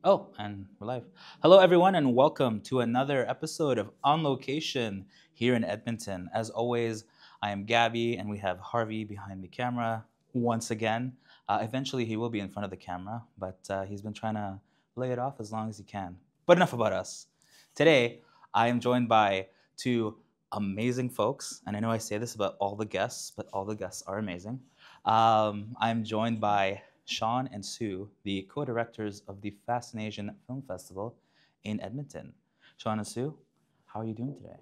Oh, and we're live. Hello, everyone, and welcome to another episode of On Location here in Edmonton. As always, I am Gabby, and we have Harvey behind the camera once again. Eventually, he will be in front of the camera, but he's been trying to lay it off as long as he can. But enough about us. Today, I am joined by two amazing folks, and I know I say this about all the guests, but all the guests are amazing. I'm joined by Shawn and Su, the co-directors of the FascinAsian Film Festival in Edmonton. Shawn and Su, how are you doing today?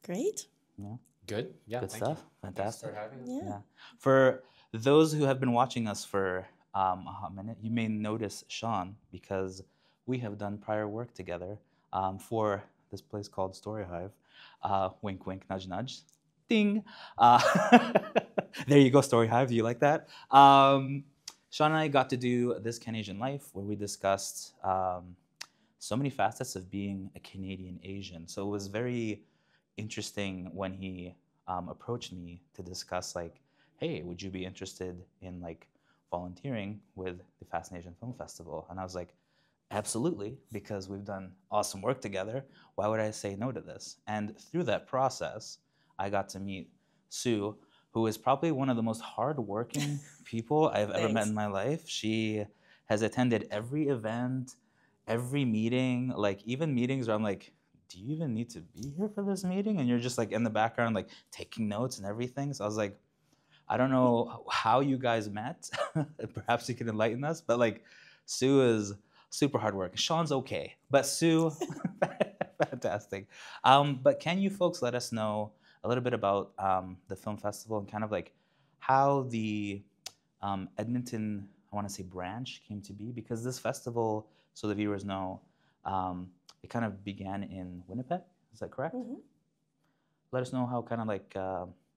Great. Yeah, Good. Yeah. good Thank stuff. you. Fantastic. Thanks for having us. Yeah. Yeah. For those who have been watching us for a hot minute, you may notice Shawn because we have done prior work together for this place called STORYHIVE. Wink, wink, nudge, nudge. Ding. Uh, there you go, STORYHIVE. Do you like that? Shawn and I got to do This Canadian Life where we discussed so many facets of being a Canadian Asian. So it was very interesting when he approached me to discuss like, hey, would you be interested in like volunteering with the FascinAsian Film Festival? And I was like, absolutely, because we've done awesome work together. Why would I say no to this? And through that process, I got to meet Sue, who is probably one of the most hardworking people I've ever met Thanks. in my life. She has attended every event, every meeting, like even meetings where I'm like, do you even need to be here for this meeting? And you're just like in the background, like taking notes and everything. So I was like, I don't know how you guys met. Perhaps you can enlighten us. But like, Sue is super hard work. Shawn's okay, but Sue, fantastic. But can you folks let us know a little bit about the film festival and kind of like how the Edmonton, I want to say branch came to be? Because this festival, so the viewers know, it kind of began in Winnipeg. Is that correct? hmm Let us know how kind of like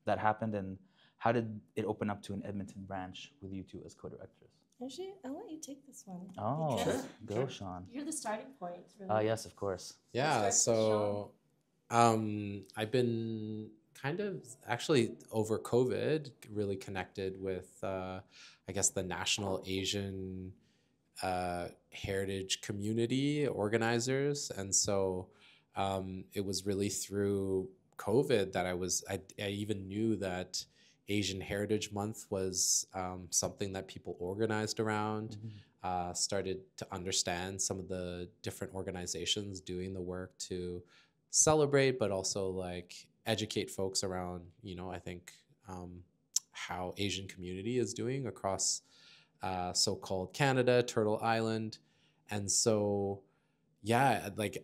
that happened and how did it open up to an Edmonton branch with you two as co-directors? Actually, I'll let you take this one. Oh, because go, Sure. Shawn. You're the starting point, really. Yes, of course. Yeah. Starts with Shawn. So, I've been kind of actually over COVID really connected with, I guess, the National Asian Heritage Community organizers, and so it was really through COVID that I even knew that Asian Heritage Month was something that people organized around. Mhm. Started to understand some of the different organizations doing the work to celebrate, but also like educate folks around, I think how Asian community is doing across so-called Canada, Turtle Island. And so, yeah, like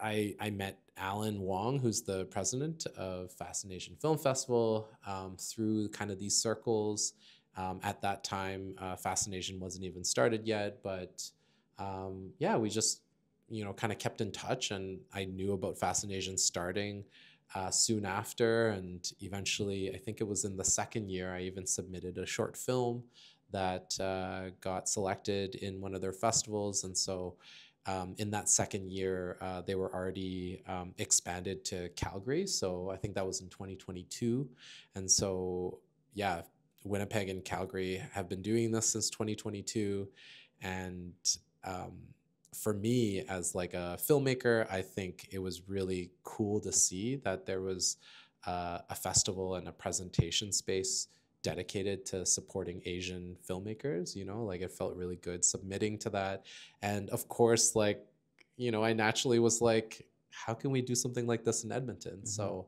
I met Alan Wong, who's the president of FascinAsian Film Festival, through kind of these circles. At that time, FascinAsian wasn't even started yet, but yeah, we just, kind of kept in touch, and I knew about FascinAsian starting soon after, and eventually, I think it was in the second year, I even submitted a short film that got selected in one of their festivals, and so in that second year, they were already expanded to Calgary. So I think that was in 2022. And so, yeah, Winnipeg and Calgary have been doing this since 2022. And for me, as like a filmmaker, I think it was really cool to see that there was a festival and a presentation space dedicated to supporting Asian filmmakers, like it felt really good submitting to that. And of course, like, I naturally was like, how can we do something like this in Edmonton? Mhm. So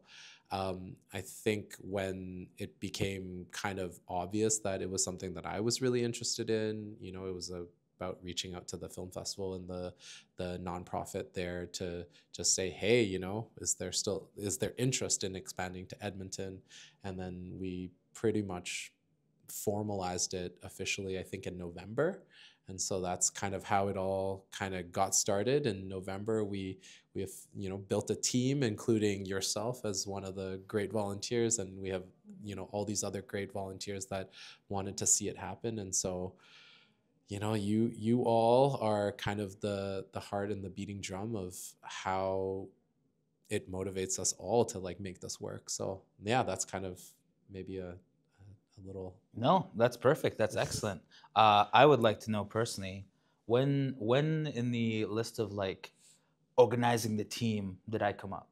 I think when it became kind of obvious that it was something that I was really interested in, it was about reaching out to the film festival and the nonprofit there to just say, hey, is there interest in expanding to Edmonton? And then we pretty much formalized it officially, I think, in November. And so that's kind of how it all kind of got started. In November, we have, built a team, including yourself as one of the great volunteers. And we have, all these other great volunteers that wanted to see it happen. And so, you all are kind of the heart and the beating drum of how it motivates us all to like make this work. So yeah, that's kind of maybe a little. No, that's perfect. That's excellent. I would like to know personally, when in the list of like organizing the team did I come up?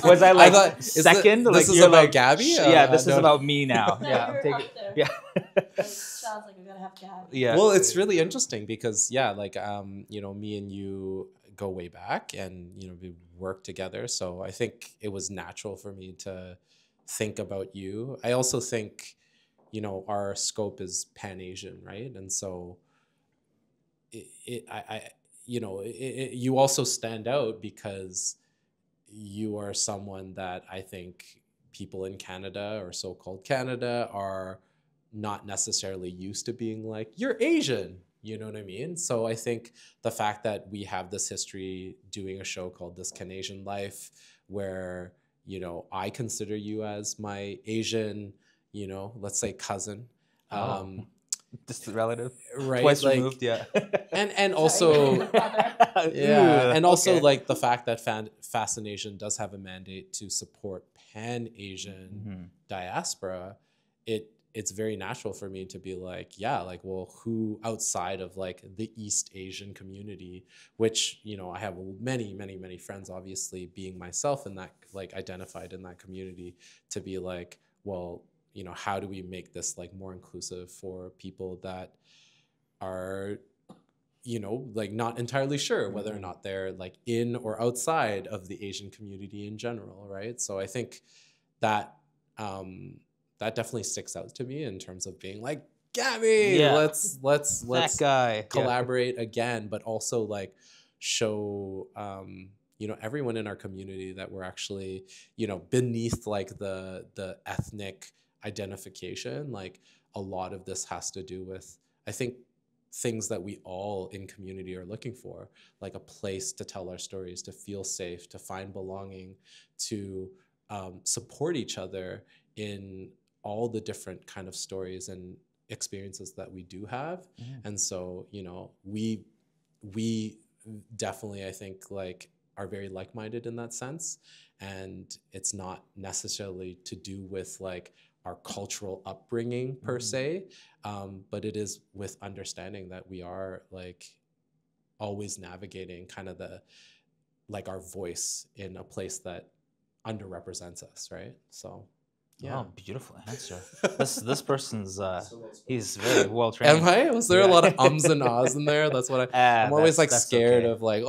Was I like second? This is you're about like, Gabby? Yeah, this is No. about me now. No, Yeah, I'm you're taking. up there. Yeah. Sounds like we gotta have Gabby. Yeah. Well, it's really interesting because like you know, me and you go way back, and you know, we work together. So I think it was natural for me to think about you. I also think, you know, our scope is Pan-Asian, right? And so you know, you also stand out because you are someone that I think people in Canada, or so-called Canada, are not necessarily used to being like, you're Asian, you know what I mean? So I think the fact that we have this history doing a show called This Canadian Life, where, you know, I consider you as my Asian, you know, let's say cousin. Just a relative. Right. Twice like, removed, yeah. and also yeah, and also Okay. like the fact that FascinAsian does have a mandate to support Pan-Asian diaspora, it's very natural for me to be like, yeah, like, well, who outside of like the East Asian community, which, you know, I have many friends, obviously, being myself in that, like, identified in that community, to be like, well, you know, how do we make this like more inclusive for people that are, you know, like not entirely sure whether or not they're like in or outside of the Asian community in general, right? So I think that that definitely sticks out to me in terms of being like, Gabby, Yeah. let's That guy. collaborate again, but also like show you know, everyone in our community that we're actually, you know, beneath like the ethnic identification. Like, a lot of this has to do with, I think, things that we all in community are looking for, like a place to tell our stories, to feel safe, to find belonging, to support each other in all the different kind of stories and experiences that we do have. And so, you know, we definitely, I think, like, are very like-minded in that sense. And it's not necessarily to do with like our cultural upbringing per se, but it is with understanding that we are like always navigating kind of the, like, our voice in a place that underrepresents us, right? So yeah. Oh, beautiful answer. This person's he's very well trained. Am I? Was there a lot of ums and ahs in there? That's what I'm always like scared of, like,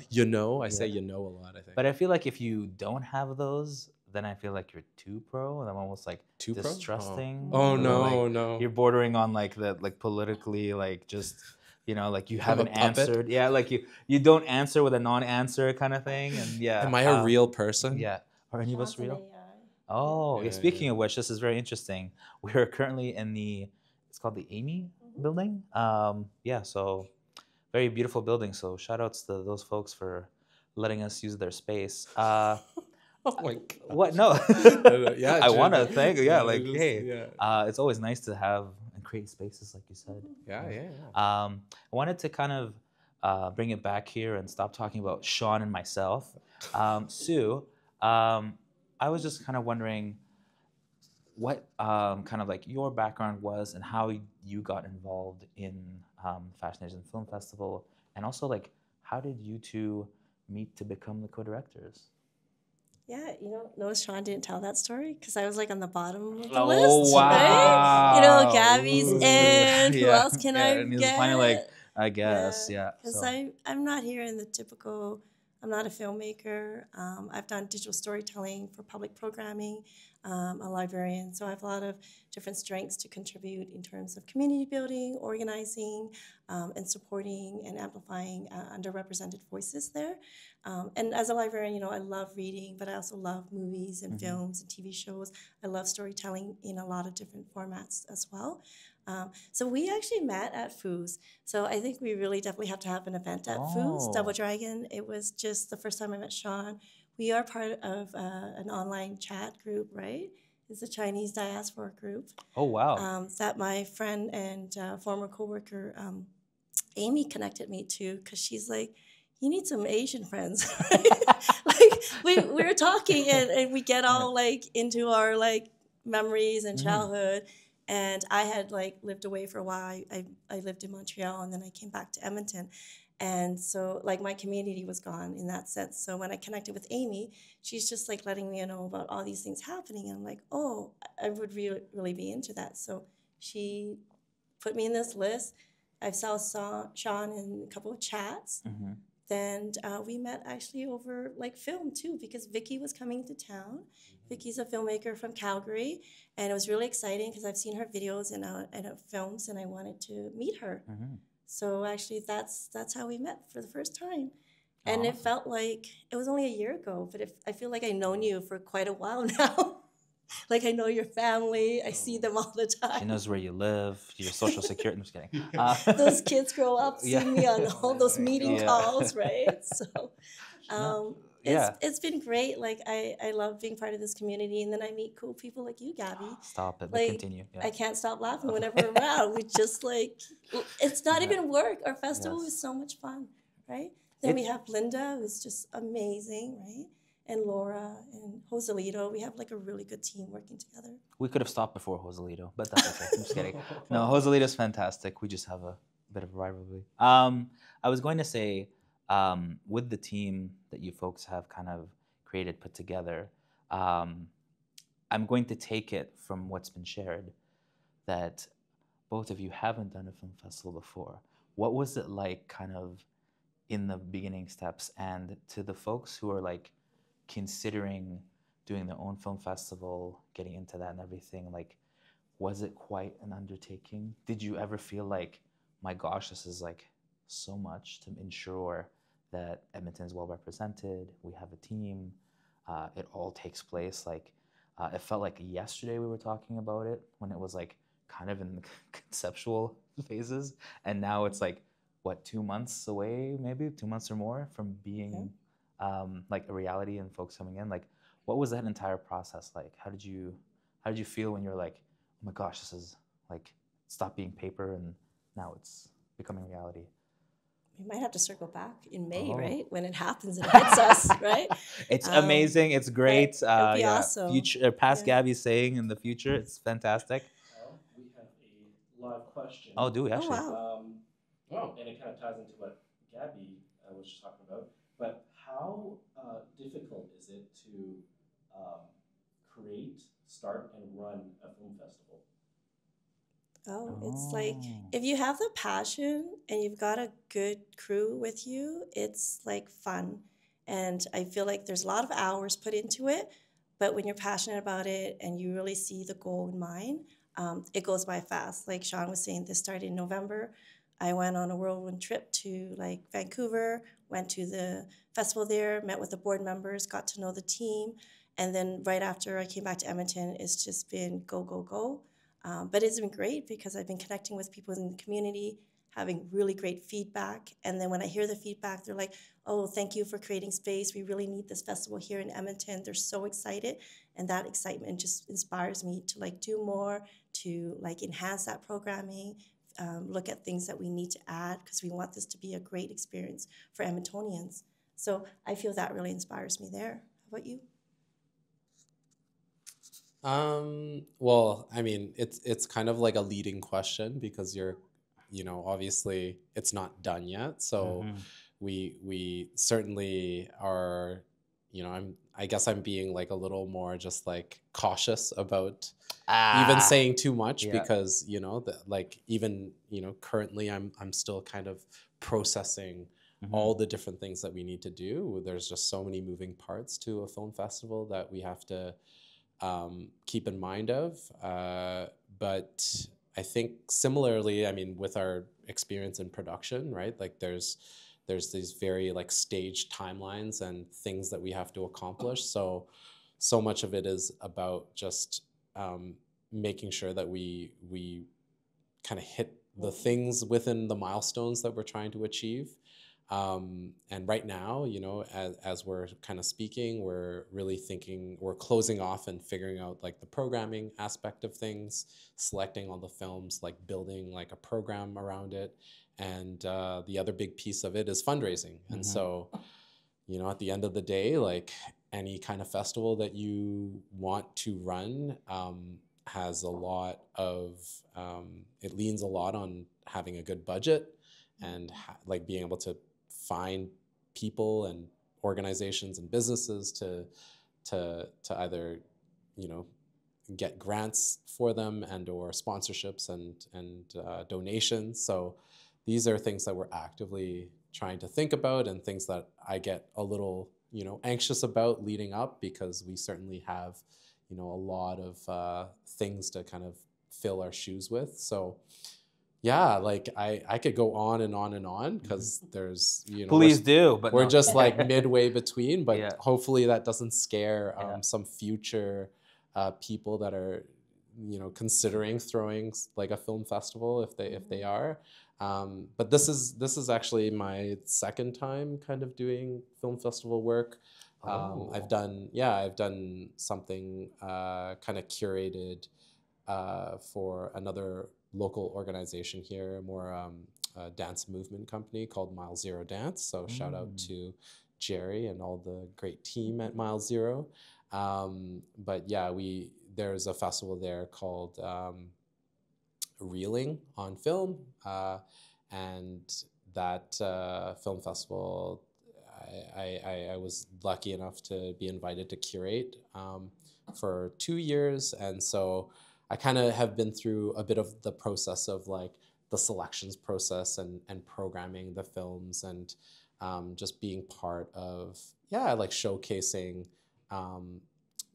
you know, I say you know a lot, I think. But I feel like if you don't have those, then I feel like you're too pro, and I'm almost like Too pro? distrusting. Oh, you know, no, like, no. You're bordering on like the like politically, like, just, you know, like you haven't a puppet? answered. Yeah, like you don't answer with a non-answer kind of thing. And yeah. Am I a real person? Yeah. Are any of us Sean's an real? AI. Oh, Yeah, speaking of which, this is very interesting. We are currently in it's called the Amy building. Yeah, so very beautiful building. So shout outs to those folks for letting us use their space. Oh my God. What? No. Yeah, I want to Jim. thank, Yeah, like, just- hey, yeah. it's always nice to have and create spaces like you said. Yeah. I wanted to kind of bring it back here and stop talking about Shawn and myself. Sue, I was just kind of wondering what kind of like your background was and how you got involved in FascinAsian Film Festival, and also like how did you two meet to become the co-directors? Yeah, you know, notice Shawn didn't tell that story because I was like on the bottom of the Oh, list, wow. right? You know, Gabby's Ooh. in. Who Yeah, else can yeah, I and get? it's finally like, I guess, yeah. Because So. I'm not here in the typical, I'm not a filmmaker. I've done digital storytelling for public programming. I'm a librarian, so I have a lot of different strengths to contribute in terms of community building, organizing, and supporting and amplifying underrepresented voices there. And as a librarian, you know, I love reading, but I also love movies and films and TV shows. I love storytelling in a lot of different formats as well. So we actually met at FOOS. So I think we really definitely have to have an event at FOOS, Double Dragon. It was just the first time I met Shawn. We are part of an online chat group, right? It's a Chinese diaspora group. Oh, wow. That my friend and former coworker, Amy, connected me to, because she's like, you need some Asian friends. Like we were talking and we get all like into our like memories and childhood. And I had like lived away for a while. I lived in Montreal, and then I came back to Edmonton. And so like my community was gone in that sense. So when I connected with Amy, she's just like letting me know about all these things happening. And I'm like, oh, I would really be into that. So she put me in this list. I saw Shawn in a couple of chats. Mm-hmm. Then we met actually over like film too, because Vicky was coming to town. Vicky's a filmmaker from Calgary, and it was really exciting because I've seen her videos and films, and I wanted to meet her. Mm-hmm. So actually, that's how we met for the first time, and Awesome. it felt like it was only a year ago, but I feel like I've known you for quite a while now. Like I know your family, I see them all the time. She knows where you live, your social security. I'm just kidding. Those kids grow up, see Yeah. me on all those meeting Yeah. calls, right? So, No, yeah. it's been great. Like I love being part of this community, and then I meet cool people like you, Gabby. Stop it, but Like continue. Yeah. I can't stop laughing whenever we're around. We just like it's not even work. Our festival Yes. is so much fun, right? Then we have Linda, who's just amazing, right? And Laura and Joselito. We have like a really good team working together. We could have stopped before Joselito, but that's okay. I'm just kidding. No, Joselito's fantastic. We just have a bit of a rivalry. I was going to say, with the team that you folks have kind of created, put together, I'm going to take it from what's been shared that both of you haven't done a film festival before. What was it like kind of in the beginning steps, and to the folks who are like considering doing their own film festival, getting into that and everything, like, was it quite an undertaking? Did you ever feel like, my gosh, this is like so much to ensure that Edmonton is well represented, we have a team, it all takes place, like, it felt like yesterday we were talking about it when it was like kind of in the conceptual phases, and now it's like, what, 2 months away, maybe 2 months or more from being like a reality and folks coming in. Like, what was that entire process like? How did you feel when you're like, oh my gosh, this is like, stop being paper and now it's becoming reality? We might have to circle back in May, Oh. right? When it happens and it hits us, right? It's amazing. It's great. Right? It'll be yeah. awesome. Future, past Yeah. Gabby's saying in the future, it's fantastic. We have a live question. Oh, do we actually? wow. And it kind of ties into what Gabby was just talking about. But how difficult is it to create, start, and run a film festival? Oh, it's like if you have the passion and you've got a good crew with you, it's like fun. And I feel like there's a lot of hours put into it, but when you're passionate about it and you really see the goal in mind, it goes by fast. Like Shawn was saying, this started in November. I went on a whirlwind trip to like Vancouver, went to the festival there, met with the board members, got to know the team. And then right after I came back to Edmonton, it's just been go, go, go. But it's been great because I've been connecting with people in the community, having really great feedback. And then when I hear the feedback, they're like, oh, thank you for creating space. We really need this festival here in Edmonton. They're so excited. And that excitement just inspires me to like do more, to like enhance that programming, look at things that we need to add because we want this to be a great experience for Edmontonians. So I feel that really inspires me there. How about you? Well, I mean, it's kind of like a leading question because you're, obviously it's not done yet. So we certainly are, I guess I'm being like a little more just like cautious about even saying too much because, even, currently I'm still kind of processing all the different things that we need to do. There's just so many moving parts to a film festival that we have to keep in mind of. But I think similarly, I mean, with our experience in production, right? Like there's these very like staged timelines and things that we have to accomplish. So much of it is about just making sure that we kind of hit the things within the milestones that we're trying to achieve. And right now, as we're kind of speaking, we're really thinking, we're closing off and figuring out like the programming aspect of things, selecting all the films, like building like a program around it. And the other big piece of it is fundraising. And so, at the end of the day, like any kind of festival that you want to run, has a lot of, it leans a lot on having a good budget and like being able to find people and organizations and businesses to either, you know, get grants for them and or sponsorships and donations. So these are things that we're actively trying to think about, and things that I get a little, you know, anxious about leading up, because we certainly have, you know, a lot of things to kind of fill our shoes with. So yeah, like I could go on and on and on, because there's, you know, Please do, but we're no. just like midway between, but Yeah. hopefully that doesn't scare Yeah. some future people that are, you know, considering throwing like a film festival if they are. But this is actually my second time kind of doing film festival work. I've done something kind of curated for another local organization here, more dance movement company called Mile Zero Dance. So shout out to Jerry and all the great team at Mile Zero. But yeah, there's a festival there called Reeling on Film, and that film festival, I was lucky enough to be invited to curate for 2 years, and so I kind of have been through a bit of the process of like the selections process and programming the films, and just being part of, like showcasing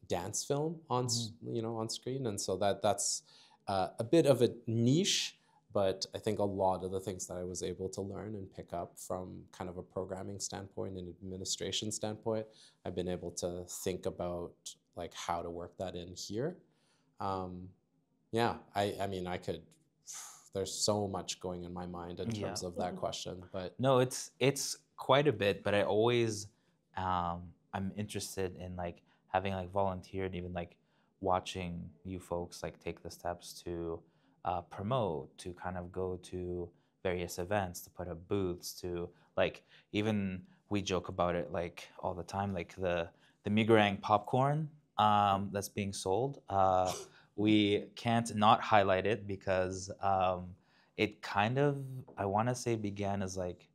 dance film on you know, on screen. And so that's a bit of a niche, but I think a lot of the things that I was able to learn and pick up from kind of a programming standpoint and administration standpoint, I've been able to think about like how to work that in here. I mean, I could, there's so much going in my mind in terms of that question, but no, it's quite a bit, but I always I'm interested in like having like volunteered, even like watching you folks like take the steps to promote, to kind of go to various events, to put up booths, to like, even we joke about it like all the time, like the Migarang popcorn that's being sold. We can't not highlight it because it kind of, I want to say, began as like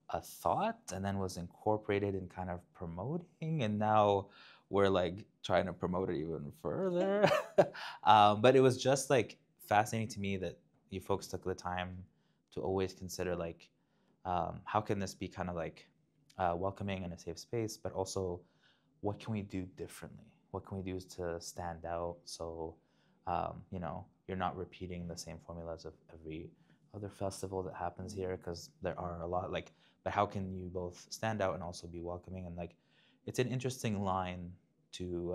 a thought and then was incorporated in kind of promoting, and now we're like trying to promote it even further. But it was just like fascinating to me that you folks took the time to always consider like how can this be kind of like welcoming and a safe space, but also what can we do differently, what can we do to stand out, so you know, you're not repeating the same formulas of every other festival that happens here, because there are a lot, like, but how can you both stand out and also be welcoming? And like, it's an interesting line to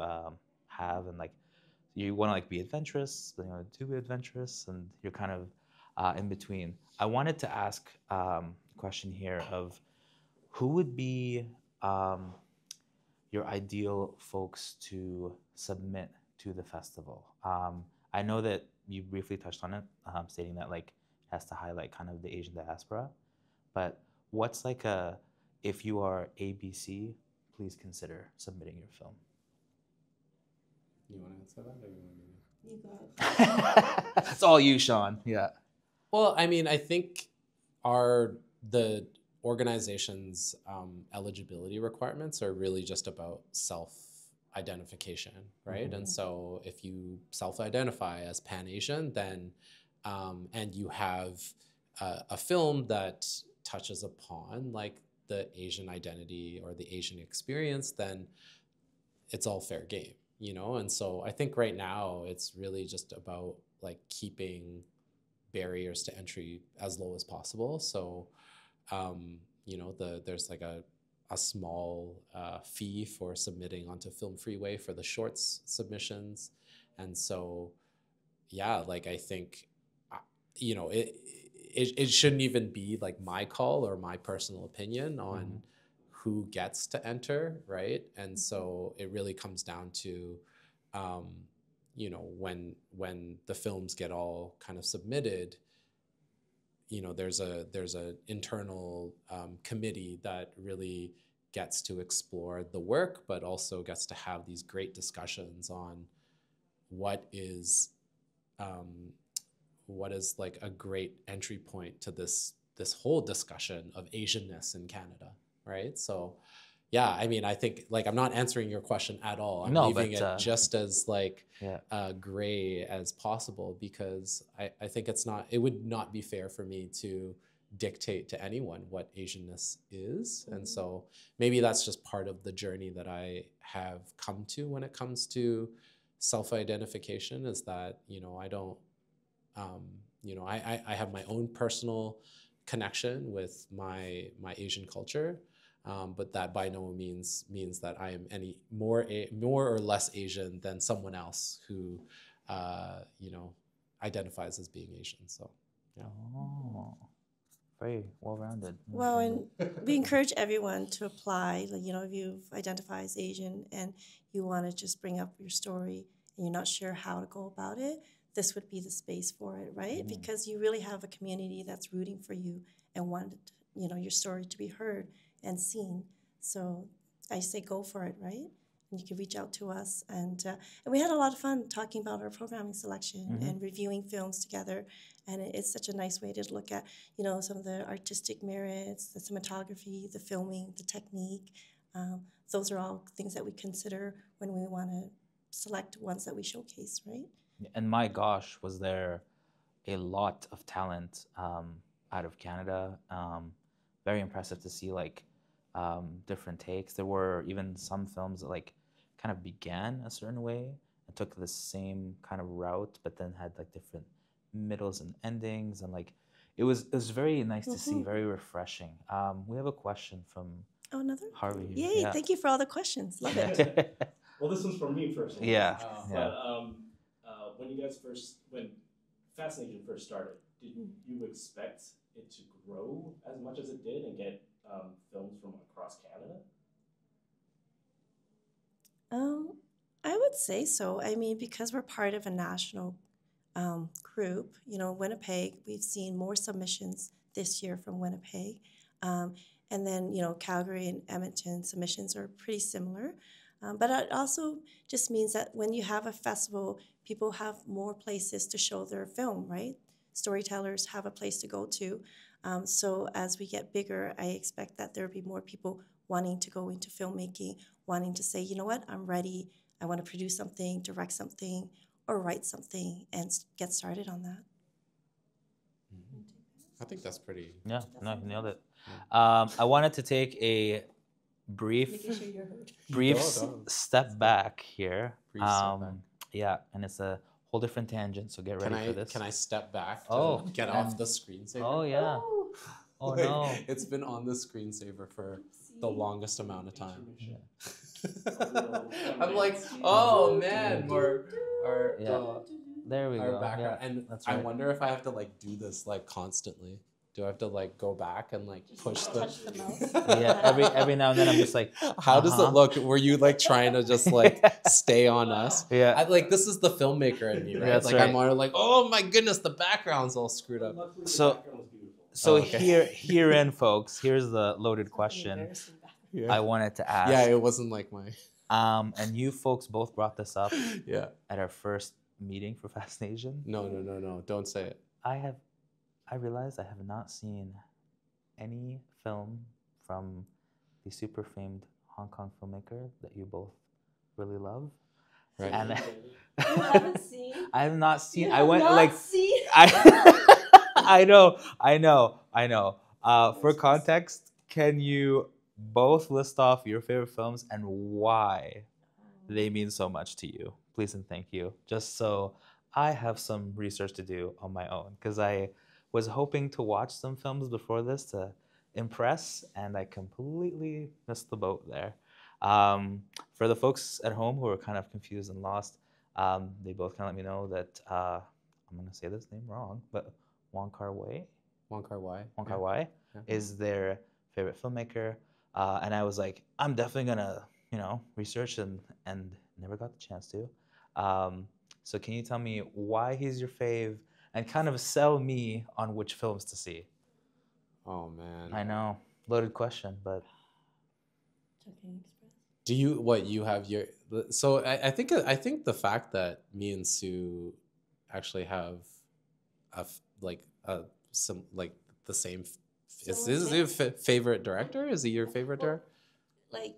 have, and like, you want to like be adventurous, but you want to be adventurous, and you're kind of in between. I wanted to ask a question here of who would be your ideal folks to submit to the festival. I know that you briefly touched on it, stating that like it has to highlight kind of the Asian diaspora, but what's like a, if you are ABC, please consider submitting your film. you want to answer that, or you want me to? It's all you, Shawn. Yeah. Well, I mean, I think the organization's eligibility requirements are really just about self-identification, right? And so if you self-identify as Pan-Asian, then and you have a film that touches upon like the Asian identity or the Asian experience, then it's all fair game, you know? And so I think right now it's really just about like keeping barriers to entry as low as possible. So you know, there's like a small fee for submitting onto Film Freeway for the shorts submissions. And so, yeah, like I think, you know, it shouldn't even be like my call or my personal opinion on who gets to enter, right? And so it really comes down to, you know, when the films get all kind of submitted, you know, there's a internal committee that really gets to explore the work, but also gets to have these great discussions on what is what is like a great entry point to this whole discussion of Asianness in Canada, right? So yeah, I mean, I think like I'm not answering your question at all. I'm No, leaving but it just as like yeah. gray as possible, because I think it would not be fair for me to dictate to anyone what Asianness is. And so maybe that's just part of the journey that I have come to when it comes to self-identification, is that, you know, I don't, you know, I have my own personal connection with my Asian culture. But that by no means means that I am any more or less Asian than someone else who, you know, identifies as being Asian. So, yeah. Oh, very well-rounded. Well, and we encourage everyone to apply. Like, you know, if you identify as Asian and you want to just bring up your story and you're not sure how to go about it, this would be the space for it, right? Because you really have a community that's rooting for you and wanted, you know, your story to be heard and seen. So I say go for it, right? And you can reach out to us. And we had a lot of fun talking about our programming selection and reviewing films together. And it's such a nice way to look at, you know, some of the artistic merits, the cinematography, the filming, the technique. Those are all things that we consider when we want to select ones that we showcase, right? And my gosh, was there a lot of talent out of Canada. Very impressive to see like different takes. There were even some films that like kind of began a certain way and took the same kind of route, but then had like different middles and endings, and like it was very nice to see, very refreshing. We have a question from another Harvey. Yay! Yeah. Thank you for all the questions. Love it. Well, this one's for me first. Yeah. But when FascinAsian first started, did you expect it to grow as much as it did and get films from across Canada? I would say so. I mean, because we're part of a national group, you know, Winnipeg, we've seen more submissions this year from Winnipeg. And then, you know, Calgary and Edmonton submissions are pretty similar. But it also just means that when you have a festival, people have more places to show their film, right? Storytellers have a place to go to. So as we get bigger, I expect that there will be more people wanting to go into filmmaking, wanting to say, you know what, I'm ready. I want to produce something, direct something, or write something, and get started on that. I think that's pretty. Yeah, no, you nailed it. I wanted to take a brief step back here. Yeah, and it's a whole different tangent, so get ready for this. Can I step back to get off the screensaver? Oh, yeah. Oh, no. It's been on the screensaver for the longest amount of time. Yeah. I'm like, oh, man, there we go. background. Yeah, and that's I right. wonder if I have to like do this like constantly. Do I have to like go back and like push the mouse? Yeah, every now and then I'm just like, how does it look? Were you like trying to just like stay on us? Yeah. Like this is the filmmaker in me, right? That's like right. I'm already like, oh my goodness, the background's all screwed up. So herein, folks, here's the loaded question I wanted to ask. Yeah, it wasn't like my. And you folks both brought this up at our first meeting for FascinAsian. No, don't say it. I realized I have not seen any film from the super famed Hong Kong filmmaker that you both really love. Right. And You haven't seen? I have not seen. You I have went not like seen? I know. For context, can you both list off your favorite films and why they mean so much to you? Please and thank you. Just so I have some research to do on my own, because I was hoping to watch some films before this to impress, and I completely missed the boat there. For the folks at home who are kind of confused and lost, they both kind of let me know that I'm going to say this name wrong, but Wong Kar-wai is their favorite filmmaker. And I was like, I'm definitely going to, research and never got the chance to. So can you tell me why he's your fave and kind of sell me on which films to see? Oh, man. I know. Loaded question, but... Do you have your... So I think the fact that me and Sue actually have some like the same. Is So this your favorite director? Is he your favorite director? like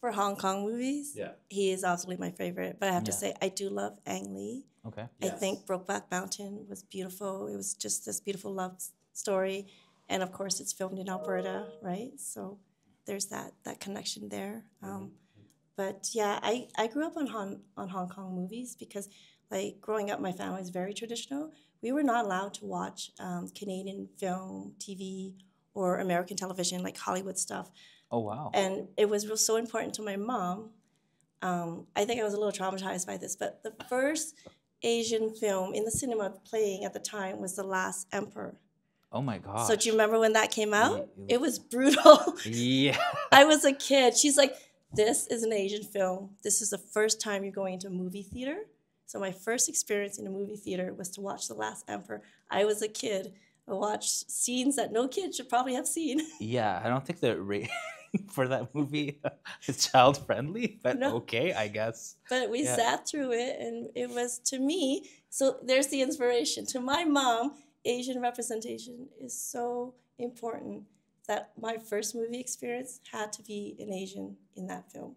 for Hong Kong movies, Yeah. he is absolutely my favorite. But I have to Yeah. say, I do love Ang Lee. Okay. I think Brokeback Mountain was beautiful. It was just this beautiful love story, and of course, it's filmed in Alberta, right? So there's that connection there. But yeah, I grew up on Hong Kong movies because, like, growing up, my family was very traditional. We were not allowed to watch Canadian film, TV, or American television, like Hollywood stuff. Oh wow. And it was so important to my mom. I think I was a little traumatized by this, but the first Asian film in the cinema playing at the time was The Last Emperor. Oh my gosh. So do you remember when that came out? Ye- It was brutal. Yeah. I was a kid. She's like, this is an Asian film. This is the first time you're going into a movie theater. So my first experience in a movie theater was to watch The Last Emperor. I was a kid. I watched scenes that no kid should probably have seen. Yeah, I don't think the rating for that movie is child friendly, but No. okay, I guess. But we Yeah. sat through it, and it was, to me, so there's the inspiration. To my mom, Asian representation is so important that my first movie experience had to be an Asian in that film.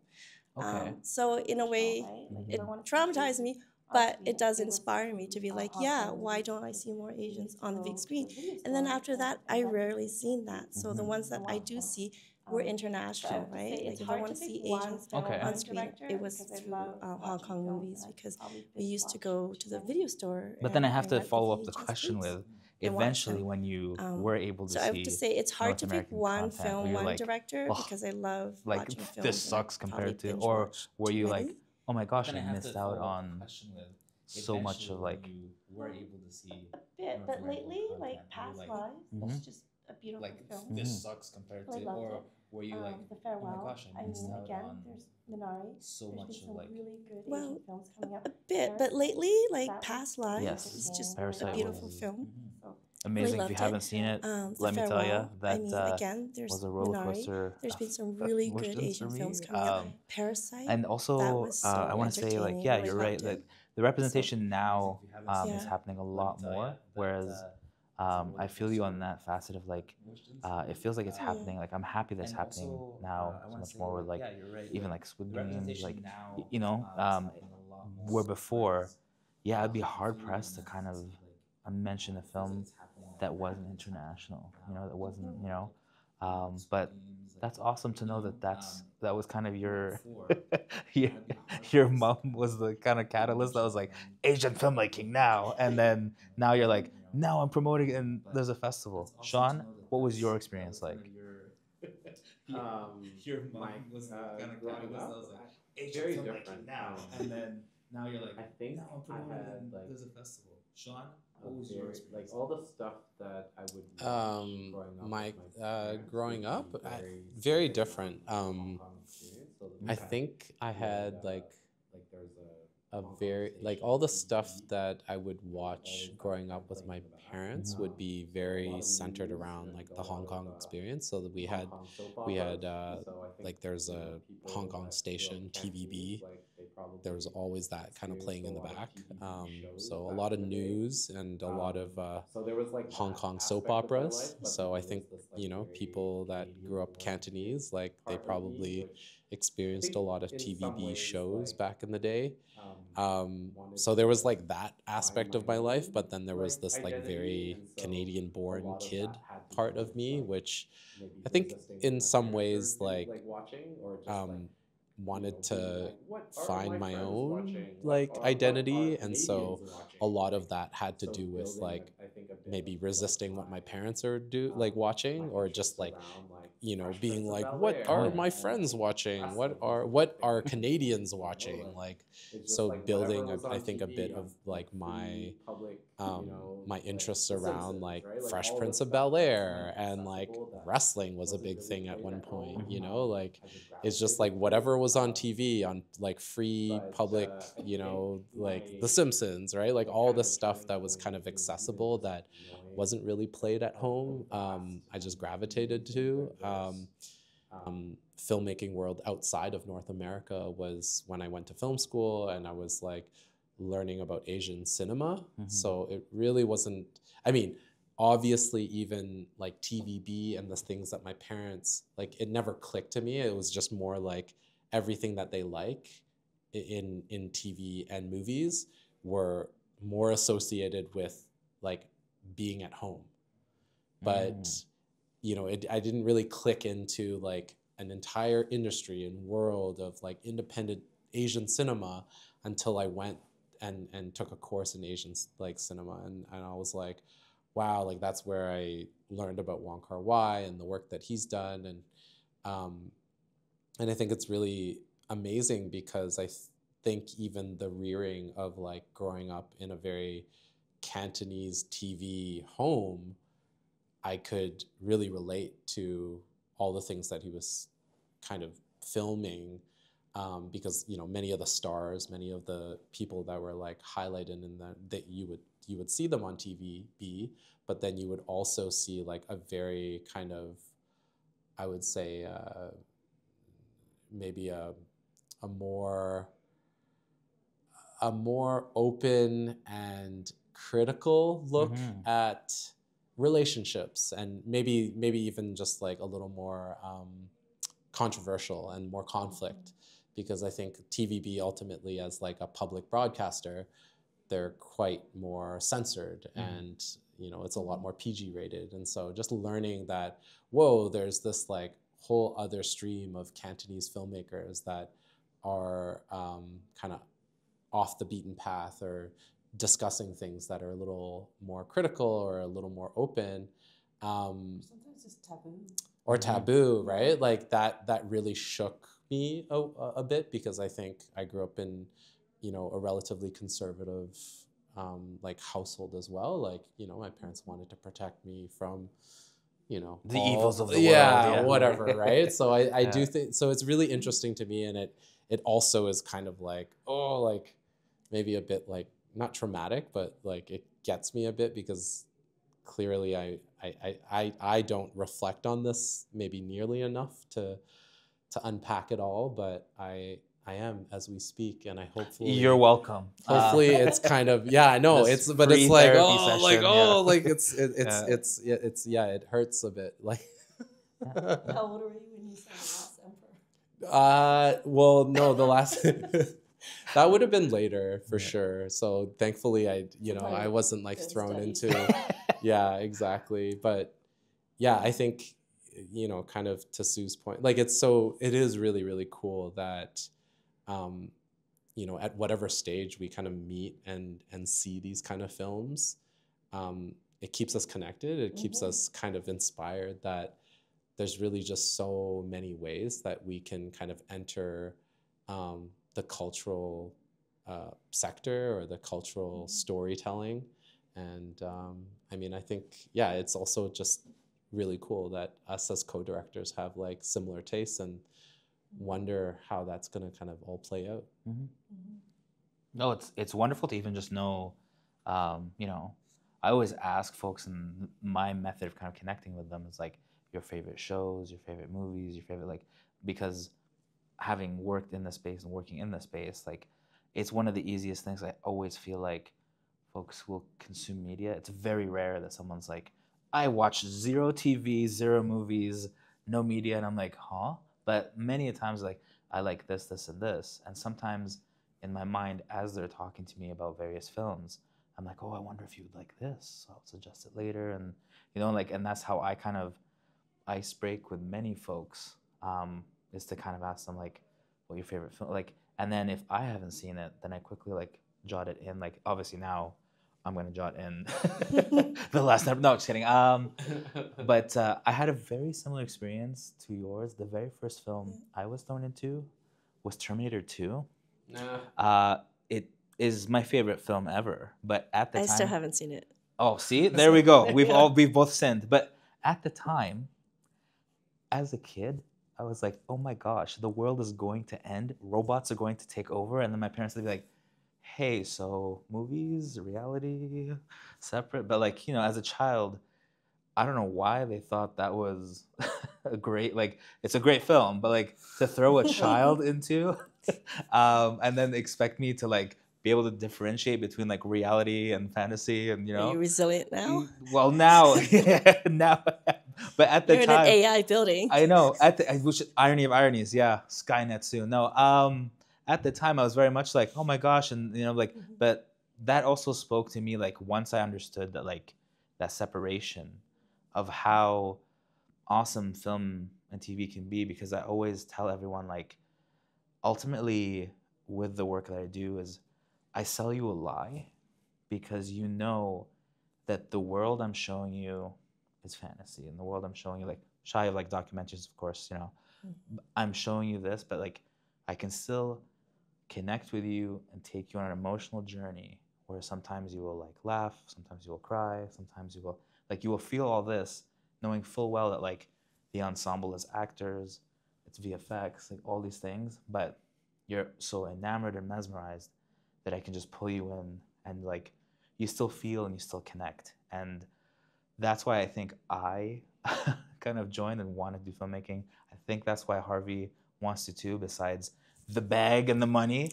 Okay. So in a way, it traumatized me, but it does inspire me to be like, yeah, why don't I see more Asians on the big screen? And then after that, I rarely seen that. So the ones that I do see were international, right? Like if I want to see Asians Okay. on screen, it was through Hong Kong movies because we used to go to the video store. But then I and have to rent follow up the VHS question tapes. with and watch eventually them. when you were able to So see I have to say it's hard North to pick American one content, where film, you're one like, director "Ugh, because I love like watching films. this and sucks I've compared probably to, binge or watched were too you many. like, oh my gosh, Then I have missed to out follow up on the question with so much of eventually like, when you were able to see A bit, North but American lately, content, like were you Past like, Lives, Mhm. that's just a beautiful like film. this Mhm. sucks compared I to, loved or it. were you like, The oh Farewell. my gosh, I missed out again, on there's Minari. so There's much been of some like really good Asian films coming up. a Bit, but lately, like That Past was- Lives Yes, is just Parasite a beautiful was- film. Mhm. So, amazing. If you loved it. haven't seen it, The let me tell you Farewell. that Again, there's was a roller Minari. coaster. There's been of some really good emotions for Asian me. films coming up. Parasite. And that also, was so I want to say, like, entertaining. yeah, Really you're right. loved Like, it. the representation now is Yeah. happening a lot more, whereas I feel you on that facet of like, it feels like it's Yeah. happening. Like, I'm happy that's happening now so much more with like, even like Squid Games, like, you know, where before, yeah, I'd be hard pressed to kind of mention a film that wasn't international, you know, that wasn't, you know, but that's awesome to know that that was kind of your your, your mom was the kind of catalyst that was like Asian filmmaking now, and then now you're like, now I'm promoting it and there's a festival. Shawn, what was your experience like? Your mom was kind of growing up. That was like very different now, and then now you're like, I think now I'm promoting I it had, and like, there's a festival. Shawn, what was your very, experience? like all the stuff that I would watch growing up very different. I think I had like a very like all the stuff that I would watch growing up with my parents would be very centered around like the Hong Kong experience. So that we had like there's a Hong Kong station TVB. There was always that kind of playing in the back. So a lot of news and a lot of Hong Kong soap operas. So I think, you know, people that grew up Cantonese, like they probably experienced a lot of TVB shows back in the day. So there was like that aspect of my life, but then there was this like very Canadian born kid part of me, which I think in some ways like wanted to find my own like identity, and so a lot of that had to do with like maybe resisting what my parents are watching, or just like, you know, being like, what are my friends watching, what are Canadians watching, like, so building I think a bit of like my my interests around like Fresh Prince of Bel-Air, and like wrestling was a big thing at one point, you know, like it's just like whatever was on TV on like free public, you know, like The Simpsons, right? Like all the stuff that was kind of accessible that wasn't really played at home, I just gravitated to. Filmmaking world outside of North America was when I went to film school, and I was like learning about Asian cinema. So it really wasn't, I mean, obviously even like TVB and the things that my parents, like it never clicked to me. It was just more like everything that they like in TV and movies were more associated with like being at home. But, you know, I didn't really click into like an entire industry and world of like independent Asian cinema until I went and took a course in Asian like cinema. And I was like, wow, like that's where I learned about Wong Kar-wai and the work that he's done. And I think it's really amazing because I think even the rearing of like growing up in a very Cantonese TV home, I could really relate to all the things that he was kind of filming, because, you know, many of the stars, many of the people that were like highlighted in that you would see them on TV, but then you would also see like a very kind of, I would say, maybe a more open and critical look at relationships, and maybe even just like a little more controversial and more conflict, because I think TVB ultimately, as like a public broadcaster, they're quite more censored, and you know, it's a lot more PG rated. And so just learning that, whoa, there's this like whole other stream of Cantonese filmmakers that are kind of off the beaten path, or discussing things that are a little more critical or a little more open. Sometimes it's taboo. Or taboo, right? Like that really shook me a bit, because I think I grew up in, you know, a relatively conservative like household as well. Like, you know, my parents wanted to protect me from, you know, the evils of the world. Yeah, whatever, right? So I Yeah. do think, so it's really interesting to me, and it also is kind of like, oh, like maybe a bit like not traumatic, but like it gets me a bit, because clearly I don't reflect on this maybe nearly enough to unpack it all, but I am as we speak, and I hopefully You're welcome. Hopefully it's kind of, yeah, I know This it's, but free it's like, therapy oh, session, like, oh, yeah. like it's yeah, it hurts a bit, like. How old were you when you saw The Last Emperor? Well, no, the last that would have been later for sure. So thankfully, I wasn't like Good thrown studies. into, yeah, exactly. But yeah, I think, you know, kind of to Sue's point, like it is really, really cool that, you know, at whatever stage we kind of meet and see these kind of films, it keeps us connected. It keeps us kind of inspired that there's really just so many ways that we can kind of enter the cultural sector, or the cultural storytelling. And I mean, I think, yeah, it's also just really cool that us as co-directors have like similar tastes, and wonder how that's going to kind of all play out. No, it's wonderful to even just know, you know, I always ask folks, and my method of kind of connecting with them is like your favorite shows, your favorite movies, your favorite, like, because having worked in the space and working in the space, like it's one of the easiest things. I always feel like folks will consume media. It's very rare that someone's like, I watch zero TV, zero movies, no media, and I'm like, huh? But many a times, like, I like this, this, and this. And sometimes in my mind, as they're talking to me about various films, I'm like, oh, I wonder if you would like this. So I'll suggest it later. And, you know, like, and that's how I kind of ice break with many folks, is to kind of ask them, like, what your favorite film, like, and then if I haven't seen it, then I quickly, like, jot it in. Like, obviously now I'm going to jot in the last number. No, just kidding. But I had a very similar experience to yours. The very first film I was thrown into was Terminator 2. It is my favorite film ever. But at the time, I still haven't seen it. Oh, see, there we go. We've both sinned. But at the time, as a kid, I was like, oh my gosh, the world is going to end. Robots are going to take over. And then my parents would be like, hey, so movies, reality, separate. But like, you know, as a child, I don't know why they thought that was a great, like, it's a great film, but like to throw a child into, and then expect me to like be able to differentiate between like reality and fantasy, and Are you resilient now? Well, now, now, but at the You're in time, an AI building. I know. Which irony of ironies, yeah, Skynet soon. No, at the time I was very much like, oh my gosh, and like, but that also spoke to me like once I understood that like that separation of how awesome film and TV can be, because I always tell everyone like, ultimately with the work that I do is I sell you a lie, because you know that the world I'm showing you is fantasy, and the world I'm showing you, like shy of like documentaries, of course, I'm showing you this, but like I can still connect with you and take you on an emotional journey where sometimes you will like laugh, sometimes you will cry, sometimes you will feel all this, knowing full well that like the ensemble is actors, it's VFX, like all these things, but you're so enamored and mesmerized that I can just pull you in, and like you still feel and you still connect. And that's why I think I kind of joined and wanted to do filmmaking. I think that's why Harvey wants to too, besides the bag and the money.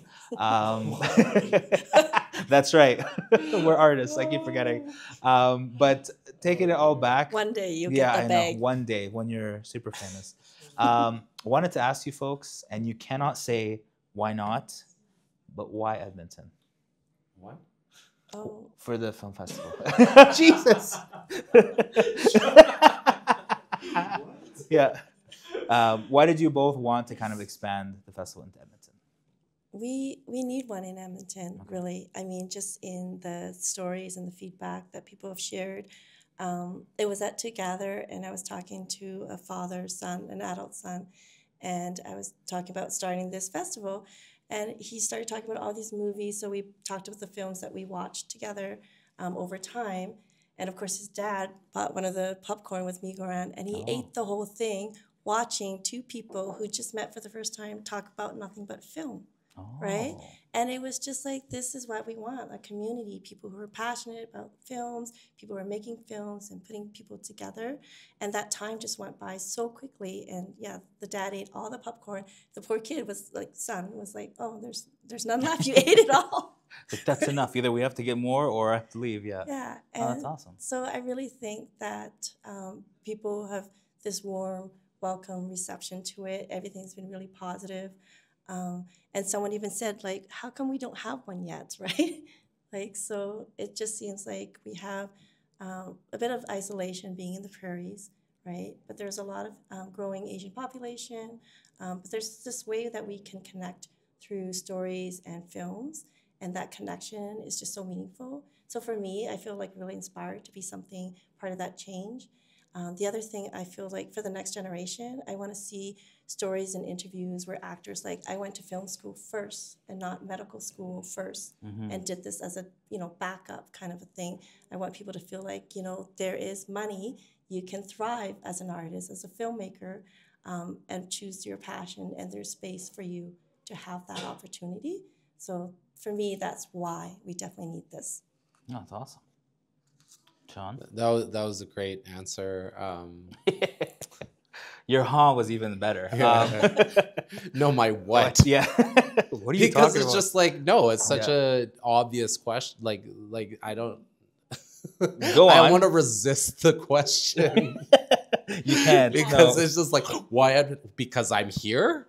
That's right. We're artists. I keep forgetting. But taking it all back. One day you'll Yeah, get the I bag. know. One day when you're super famous. Wanted to ask you folks, and you cannot say why not, but why Edmonton? What? Oh. For the film festival. Jesus. Yeah. Why did you both want to kind of expand the festival into Edmonton? We need one in Edmonton, really. I mean, just in the stories and the feedback that people have shared. It was at Together, and I was talking to a father, son, an adult son, and I was talking about starting this festival, and he started talking about all these movies. So we talked about the films that we watched together over time. And of course, his dad bought one of the popcorn with me, Goran, and he ate the whole thing, watching two people who just met for the first time talk about nothing but film. Right? And it was just like, this is what we want, a community, people who are passionate about films, people who are making films and putting people together. And that time just went by so quickly. And yeah, the dad ate all the popcorn. The poor kid was like, son was like, oh, there's none left. You ate it all. Like, that's enough. Either we have to get more or I have to leave. Yeah. Yeah. And that's awesome. So I really think that people have this warm, welcome reception to it. Everything's been really positive. And someone even said, like, how come we don't have one yet, right? Like, so it just seems like we have a bit of isolation being in the prairies, right? But there's a lot of growing Asian population. But there's this way that we can connect through stories and films, and that connection is just so meaningful. So for me, I feel like really inspired to be something part of that change. The other thing I feel like for the next generation, I want to see stories and interviews where actors, like, I went to film school first and not medical school first, and did this as a backup kind of a thing. I want people to feel like there is money, you can thrive as an artist, as a filmmaker, and choose your passion, and there's space for you to have that opportunity. So for me, that's why we definitely need this. Oh, that's awesome. Shawn? That was a great answer. Your huh was even better. No, my what? Yeah. What are you because talking it's about? just like, no, it's such a obvious question. Like I don't. Go on. I want to resist the question. You can't, because no. it's just like, why? Because I'm here.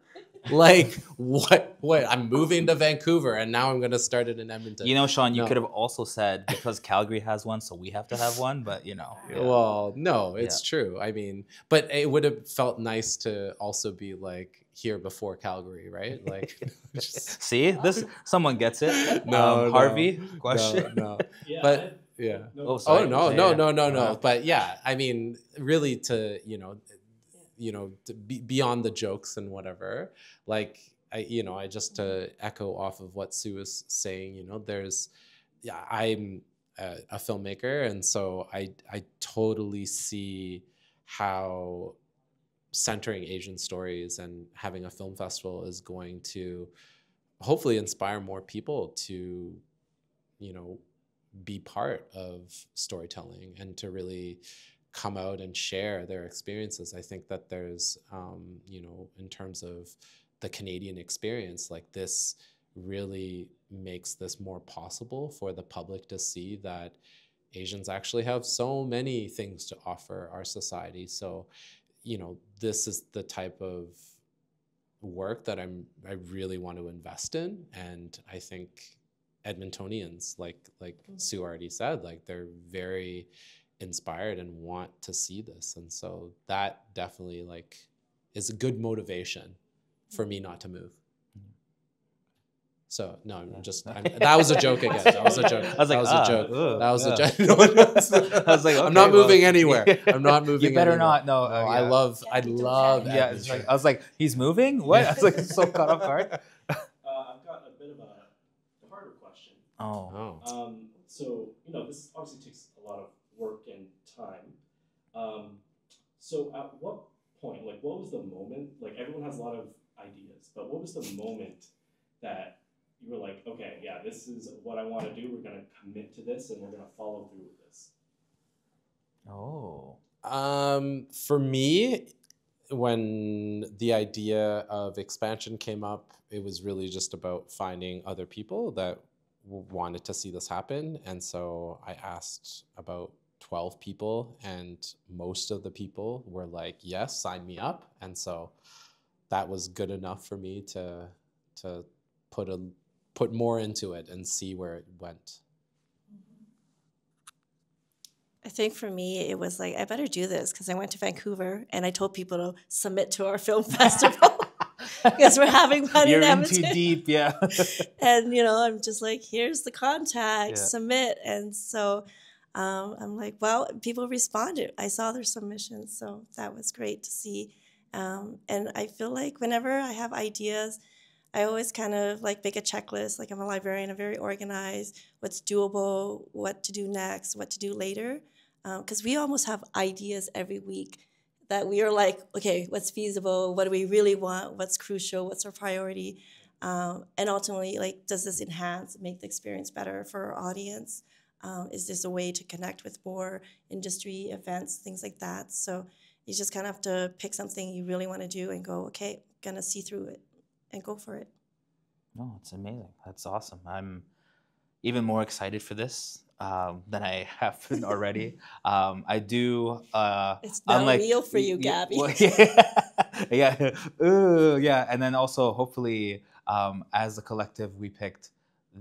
Like, what? I'm moving to Vancouver, and now I'm going to start it in Edmonton. Shawn, you could have also said because Calgary has one, so we have to have one. But Yeah. Well, no, it's true. I mean, but it would have felt nice to also be like here before Calgary, right? Like, see, someone gets it. No, Harvey, question. No. Yeah, But yeah. Oh, sorry. No. But yeah, I mean, really, to to be beyond the jokes and whatever, like I just to echo off of what Sue was saying, I'm a filmmaker, and so I totally see how centering Asian stories and having a film festival is going to hopefully inspire more people to be part of storytelling and to really come out and share their experiences. I think that there's, in terms of the Canadian experience, like this really makes this more possible for the public to see that Asians actually have so many things to offer our society. So, this is the type of work that I really want to invest in. And I think Edmontonians, like Sue already said, like they're very inspired and want to see this. And so that definitely like is a good motivation for me not to move. So no, that was a joke again. That was a joke. I was like, that was a joke. Ooh, That was yeah. a joke. I was like, I'm not moving anywhere. I'm not moving. You better anywhere. not. No, No, yeah. I love. Yeah, it's like, I was like, he's moving? What? I was like, so caught off guard. I've got a bit of a harder question. Oh. So, this obviously takes a lot of work and time. So at what point, like what was the moment, like everyone has a lot of ideas, but what was the moment that you were like, okay, yeah, this is what I want to do. We're going to commit to this and we're going to follow through with this. Oh. For me, when the idea of expansion came up, it was really just about finding other people that wanted to see this happen. And so I asked about 12 people, and most of the people were like, yes, sign me up. And so that was good enough for me to put more into it and see where it went. I think for me, it was like, I better do this because I went to Vancouver and I told people to submit to our film festival because we're having one You're in in Edmonton. too deep, yeah. And, I'm just like, here's the contact, Yeah. submit. And so I'm like, well, people responded. I saw their submissions. So that was great to see. And I feel like whenever I have ideas, I always kind of like make a checklist. Like I'm a librarian, I'm very organized, what's doable, what to do next, what to do later. Because we almost have ideas every week that we are like, okay, what's feasible? What do we really want? What's crucial? What's our priority? And ultimately, like, does this enhance, make the experience better for our audience? Is this a way to connect with more industry events, things like that? So you just kind of have to pick something you really want to do and go, okay, I'm going to see through it and go for it. No, it's amazing. That's awesome. I'm even more excited for this than I have been already. I do. It's not unlike, real for you, Gabby. Well, yeah, ooh, yeah. And then also, hopefully, as a collective, we picked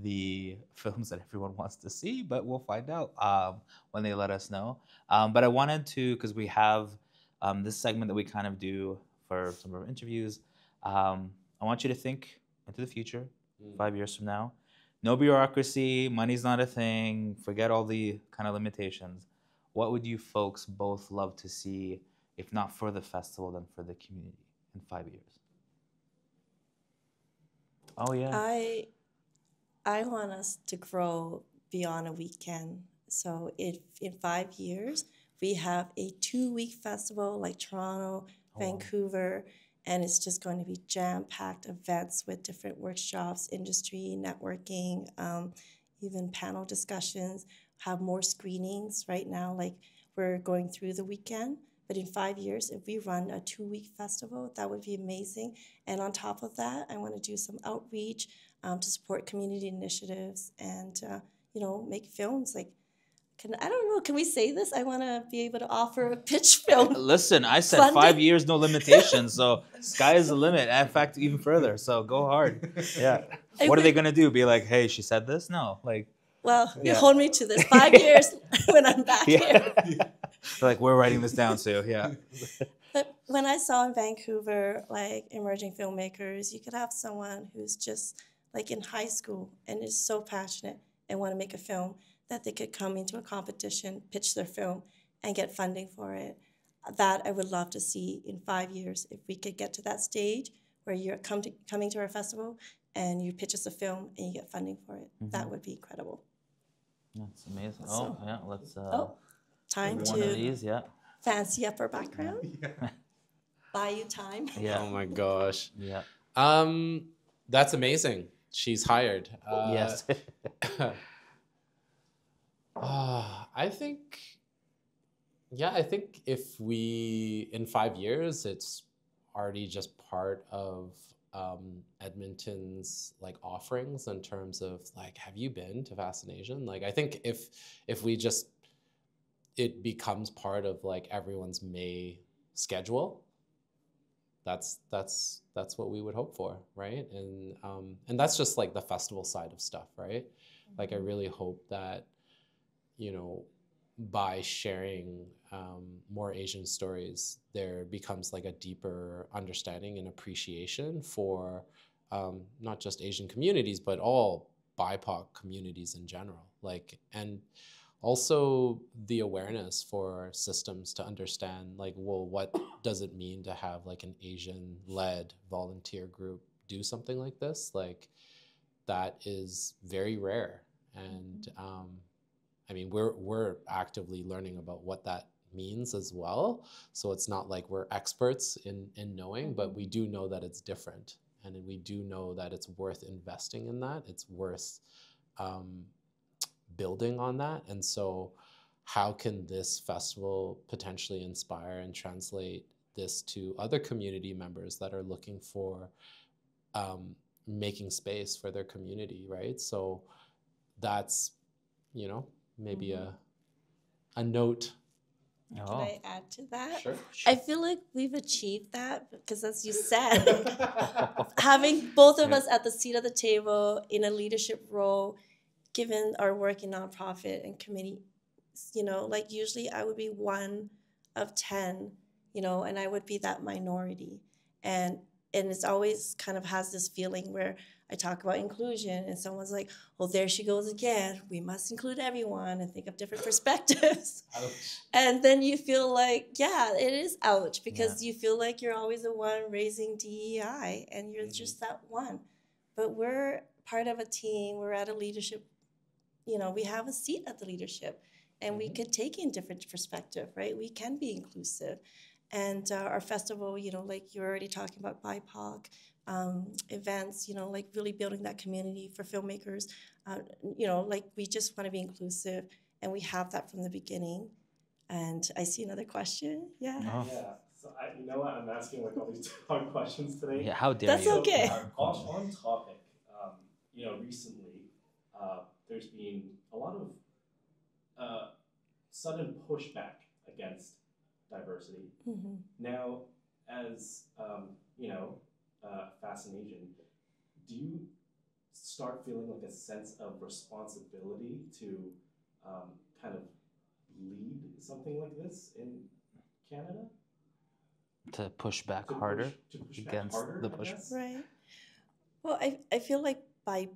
the films that everyone wants to see, but we'll find out when they let us know. But I wanted to, because we have this segment that we kind of do for some of our interviews. I want you to think into the future, 5 years from now. No bureaucracy, money's not a thing, forget all the kind of limitations. What would you folks both love to see, if not for the festival, then for the community in 5 years? Oh, yeah. I want us to grow beyond a weekend. So if in 5 years, we have a 2-week festival like Toronto, Vancouver, and it's just going to be jam-packed events with different workshops, industry, networking, even panel discussions, have more screenings right now. Like we're going through the weekend, but in 5 years, if we run a 2-week festival, that would be amazing. And on top of that, I want to do some outreach to support community initiatives and, make films like, I don't know, can we say this? I want to be able to offer a pitch film. Listen, I said funding. 5 years, no limitations. So sky is the limit. In fact, even further. So go hard. Yeah. What are they going to do? Be like, hey, she said this? No. Like. Well, you Yeah. hold me to this 5 years when I'm back here. Like, we're writing this down, Sue. Yeah. But when I saw in Vancouver, like emerging filmmakers, you could have someone who's just like in high school and is so passionate and want to make a film that they could come into a competition, pitch their film, and get funding for it. That I would love to see in 5 years. If we could get to that stage where you're coming to our festival and you pitch us a film and you get funding for it, that would be incredible. That's amazing. So- Oh, yeah. Let's Time one of to these. Yeah. fancy up our background, buy you time. Yeah. Oh my gosh. Yeah. That's amazing. She's hired. Yes. I think if we, in 5 years, it's already just part of Edmonton's like offerings in terms of like, have you been to FascinAsian? Like, I think if we just, it becomes part of like everyone's May schedule, that's what we would hope for, right? And that's just like the festival side of stuff, right? Like, I really hope that, you know, by sharing more Asian stories, there becomes like a deeper understanding and appreciation for not just Asian communities, but all BIPOC communities in general. Like, and also the awareness for systems to understand, like, well, what does it mean to have like an Asian-led volunteer group do something like this? Like, that is very rare. And I mean, we're actively learning about what that means as well. So it's not like we're experts in knowing, but we do know that it's different. And we do know that it's worth investing in that. It's worth building on that. And so how can this festival potentially inspire and translate this to other community members that are looking for making space for their community, right? So that's, you know, maybe a note. Can I add to that? Sure. I feel like we've achieved that because, as you said, having both of us at the seat of the table in a leadership role, given our work in nonprofit and committee, you know, like usually I would be one of 10, you know, and I would be that minority. And it's always kind of has this feeling where I talk about inclusion and someone's like, well, there she goes again. We must include everyone and think of different perspectives. Ouch. And then you feel like, yeah, it is ouch because you feel like you're always the one raising DEI and you're just that one. But we're part of a team. We're at a leadership, you know, we have a seat at the leadership and we can take in different perspective, right? We can be inclusive. And our festival, you know, like you're already talking about BIPOC events, you know, like really building that community for filmmakers. You know, like we just want to be inclusive, and we have that from the beginning. And I see another question. Yeah. Oh. Yeah. So you know what? I'm asking like all these hard questions today. Yeah, how dare That's you? okay. On topic, you know, recently there's been a lot of sudden pushback against diversity. Now, as you know, FascinAsian, do you start feeling like a sense of responsibility to kind of lead something like this in Canada? To push back harder against the push. Right. Well, I feel like by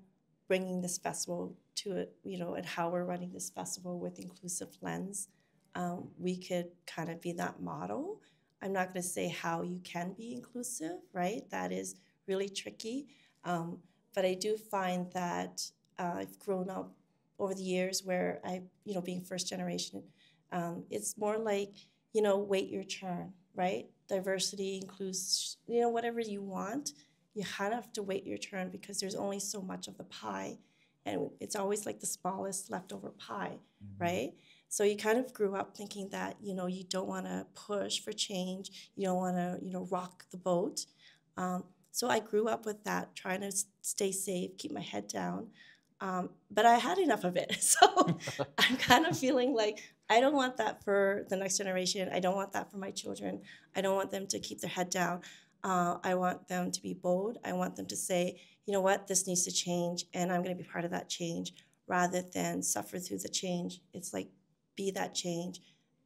bringing this festival to it, you know, and how we're running this festival with inclusive lens, we could kind of be that model. I'm not going to say how you can be inclusive, right? That is really tricky. But I do find that I've grown up over the years where you know, being first generation, it's more like, you know, wait your turn, right? Diversity includes, you know, whatever you want. You kind of have to wait your turn because there's only so much of the pie. And it's always like the smallest leftover pie, right? So you kind of grew up thinking that, you know, you don't want to push for change. You don't want to, you know, rock the boat. So I grew up with that, trying to stay safe, keep my head down. But I had enough of it. So I'm kind of feeling like I don't want that for the next generation. I don't want that for my children. I don't want them to keep their head down. I want them to be bold. I want them to say, you know what, this needs to change, and I'm going to be part of that change rather than suffer through the change. It's like, be that change,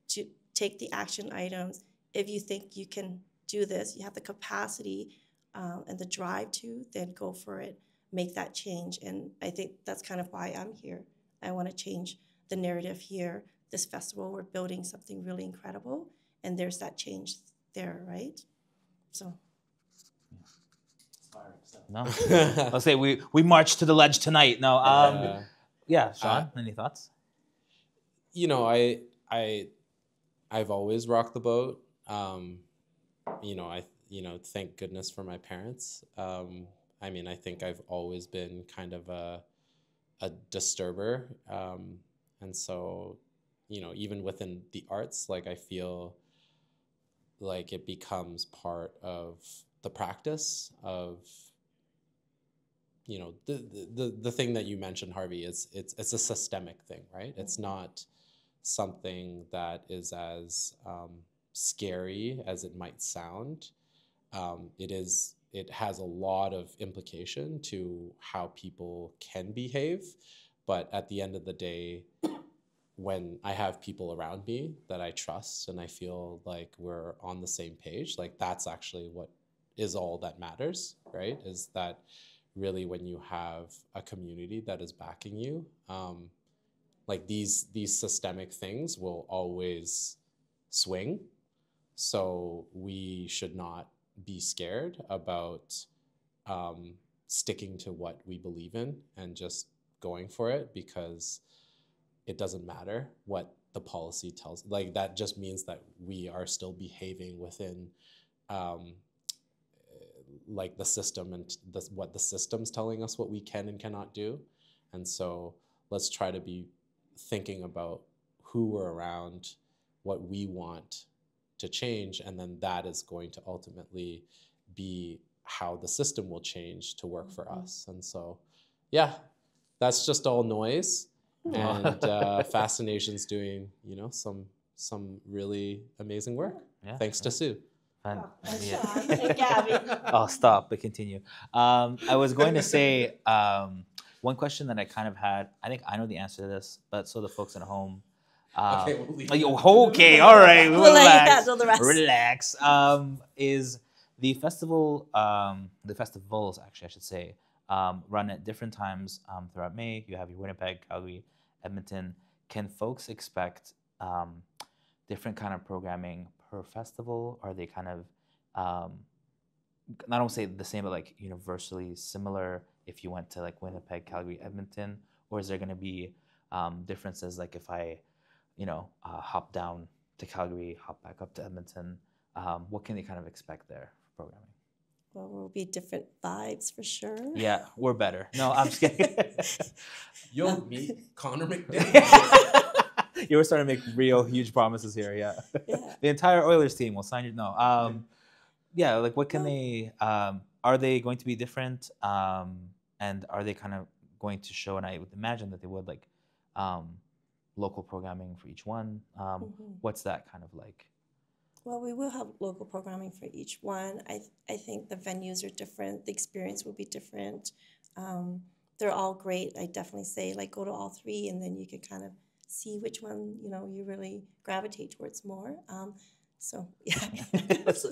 to take the action items. If you think you can do this, you have the capacity and the drive to, then go for it, make that change. And I think that's kind of why I'm here. I want to change the narrative here. This festival, we're building something really incredible, and there's that change there, right? So. No, I'll say we marched to the ledge tonight. No, yeah, Shawn, any thoughts? You know, I've always rocked the boat. You know, thank goodness for my parents. I mean, I think I've always been kind of a disturber, and so, you know, even within the arts, like I feel like it becomes part of the practice of, you know, the thing that you mentioned, Harvey, is it's a systemic thing, right? It's not something that is as scary as it might sound. It has a lot of implication to how people can behave, but at the end of the day, when I have people around me that I trust and I feel like we're on the same page, like that's actually what is all that matters, right? Is that really when you have a community that is backing you, like these systemic things will always swing. So we should not be scared about sticking to what we believe in and just going for it, because it doesn't matter what the policy tells. Like that just means that we are still behaving within like the system and what the system's telling us what we can and cannot do. And so let's try to be thinking about who we're around, what we want to change, and then that is going to ultimately be how the system will change to work for us. And so, yeah, that's just all noise. And FascinAsian's doing, you know, some really amazing work. Yeah, thanks to Sue. Fun. Shawn and Gabby. Oh, stop, but continue. I was going to say one question that I kind of had. I think I know the answer to this, but so the folks at home. Okay, we'll leave Okay, all right. We'll let you Relax. handle the rest. Relax. Is the festival, the festivals, actually, I should say, run at different times throughout May. You have your Winnipeg, Calgary, Edmonton. Can folks expect different kind of programming per festival? Are they kind of, I don't say the same, but like universally similar if you went to like Winnipeg, Calgary, Edmonton? Or is there going to be differences, like if I, hop down to Calgary, hop back up to Edmonton? What can they kind of expect there for programming? Well, will be different vibes for sure. Yeah, we're better. No, I'm just kidding. Yo, meet Connor McDavid. You were starting to make real huge promises here. Yeah. The entire Oilers team will sign you. No. Yeah, like what can they? Are they going to be different? And are they kind of going to show? And I would imagine that they would, like local programming for each one. What's that kind of like? Well, we will have local programming for each one. I think the venues are different. The experience will be different. They're all great. I definitely say, like, go to all three, and then you can kind of see which one, you really gravitate towards more. So, yeah.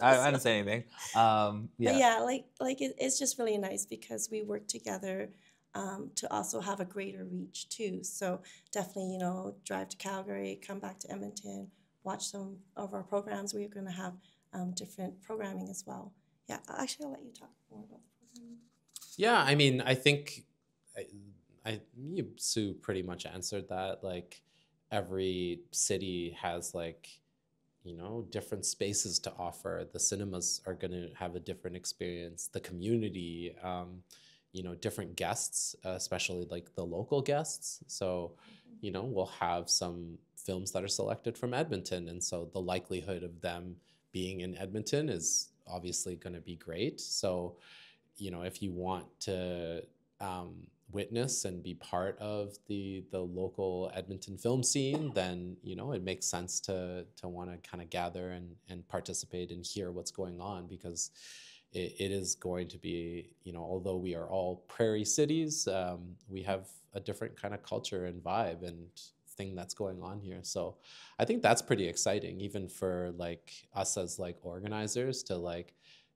I didn't say anything. Yeah. But yeah, it's just really nice because we work together to also have a greater reach, too. So definitely, drive to Calgary, come back to Edmonton, watch some of our programs. We're going to have different programming as well. Yeah, actually, I'll let you talk more about the programming. Yeah, I mean, I think Sue pretty much answered that. Like, every city has different spaces to offer. The cinemas are going to have a different experience. The community, different guests, especially like the local guests. So, we'll have some films that are selected from Edmonton. And so the likelihood of them being in Edmonton is obviously going to be great. So, if you want to witness and be part of the local Edmonton film scene, then, it makes sense to want to kind of gather and participate and hear what's going on, because it is going to be, although we are all prairie cities, we have a different kind of culture and vibe and thing that's going on here. So I think that's pretty exciting, even for like us as like organizers, to like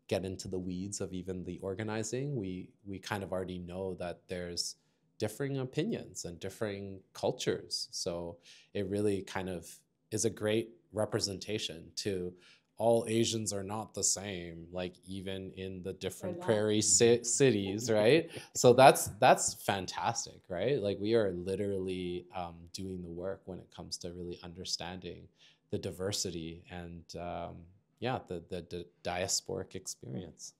get into the weeds of even the organizing. We kind of already know that there's differing opinions and differing cultures. So it really kind of is a great representation to all Asians are not the same, like even in the different prairie cities, right? So that's fantastic, right? Like we are literally doing the work when it comes to really understanding the diversity and the diasporic experience.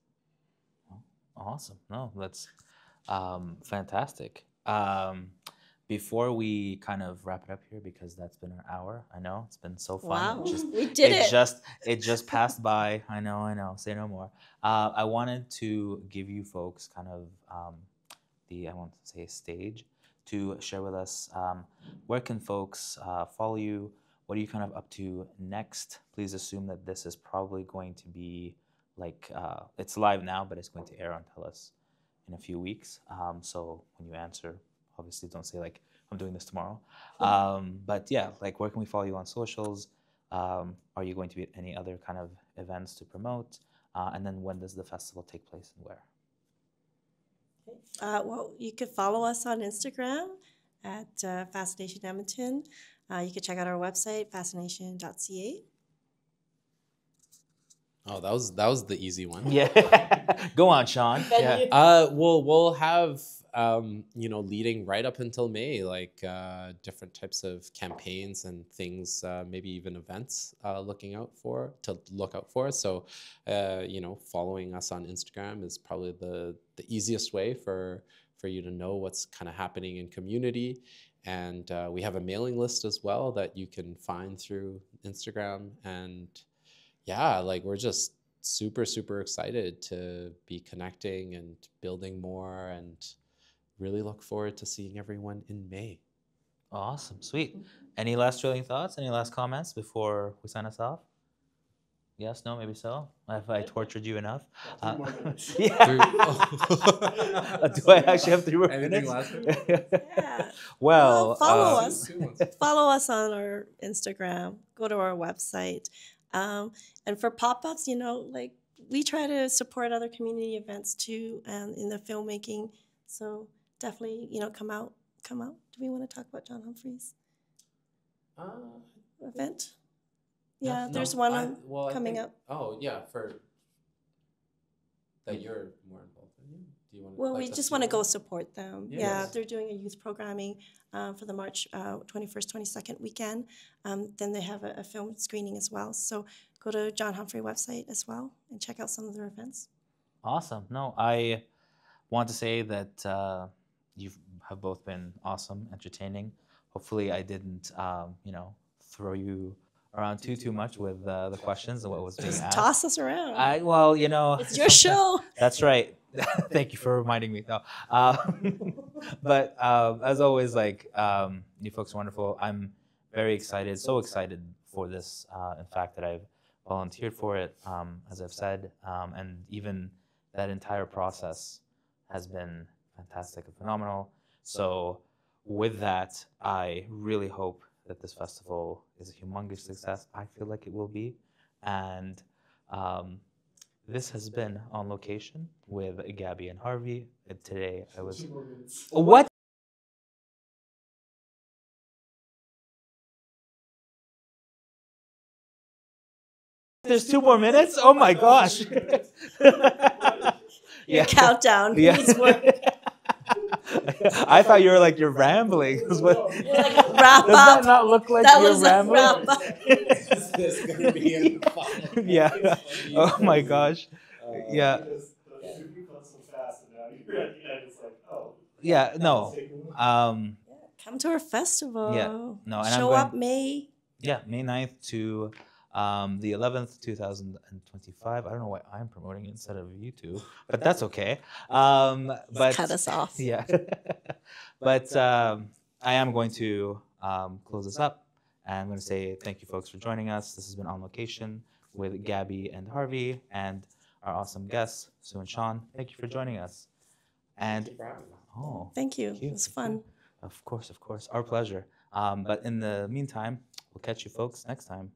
Awesome. No, that's fantastic. Before we kind of wrap it up here, because that's been an hour, I know it's been so fun. Wow, It just we did it. it just passed by. I know. Say no more. I wanted to give you folks kind of I want to say stage to share with us where can folks follow you. What are you kind of up to next? Please assume that this is probably going to be like it's live now, but it's going to air on TELUS in a few weeks. So when you answer, obviously don't say like I'm doing this tomorrow. But yeah, like where can we follow you on socials? Are you going to be at any other kind of events to promote? And then when does the festival take place and where? Well, you could follow us on Instagram at FascinAsian Edmonton. You can check out our website, fascination.ca. Oh, that was the easy one. Yeah. Go on, Shawn. Yeah. We'll have leading right up until May, like different types of campaigns and things, maybe even events to look out for. So, following us on Instagram is probably the easiest way for you to know what's kind of happening in community. And we have a mailing list as well that you can find through Instagram. And yeah, like we're just super, super excited to be connecting and building more, and really look forward to seeing everyone in May. Awesome. Sweet. Any last thrilling thoughts? Any last comments before we sign us off? Yes, no, maybe so. Have I tortured you enough? 3 more minutes. Yeah. Do I actually have 3 more Anything minutes? last Yeah. Well, follow us. Follow us on our Instagram. Go to our website. And for pop-ups, like we try to support other community events too, in the filmmaking. So definitely, come out. Do we want to talk about John Humphrey's event? Yeah, there's one coming up. Oh yeah, for that you're more involved in. Do you want? Well, we just want to go support them. Yes. Yeah, they're doing a youth programming for the March 21st, 22nd weekend. Then they have a film screening as well. So go to John Humphrey website as well and check out some of their events. awesome. No, I want to say that you have both been awesome, entertaining. Hopefully, I didn't, throw you around too much with the questions and what was being asked. Toss us around. It's your show. That's right. Thank you for reminding me. No. But as always, you folks are wonderful. I'm very excited, so excited for this. In fact, that I've volunteered for it, as I've said, and even that entire process has been fantastic and phenomenal. So with that, I really hope that this festival is a humongous success. I feel like it will be. And this has been On Location with Gabby and Harvey. And today I was... 2 more minutes. What? There's 2 more minutes? Oh my gosh. Your countdown. Yeah. Needs work. I thought you were like, you're rambling. Wrap Does up. that not look like That you're was a rambling? wrap up. Is this gonna be in the final? Yeah. Oh my gosh. Yeah. Because the review comes so fast, and now you're at the end. It's like, oh. Yeah. No. Come to our festival. Yeah. No. And Show up May. May 9th to the 11th, 2025. I don't know why I'm promoting it instead of you two, but that's okay. But Cut us off. Yeah. But I am going to close this up, and I'm going to say thank you, folks, for joining us. This has been On Location with Gabby and Harvey, and our awesome guests, Su and Shawn. Thank you for joining us. And Thank you. thank you. It was fun. Of course, our pleasure. But in the meantime, we'll catch you folks next time.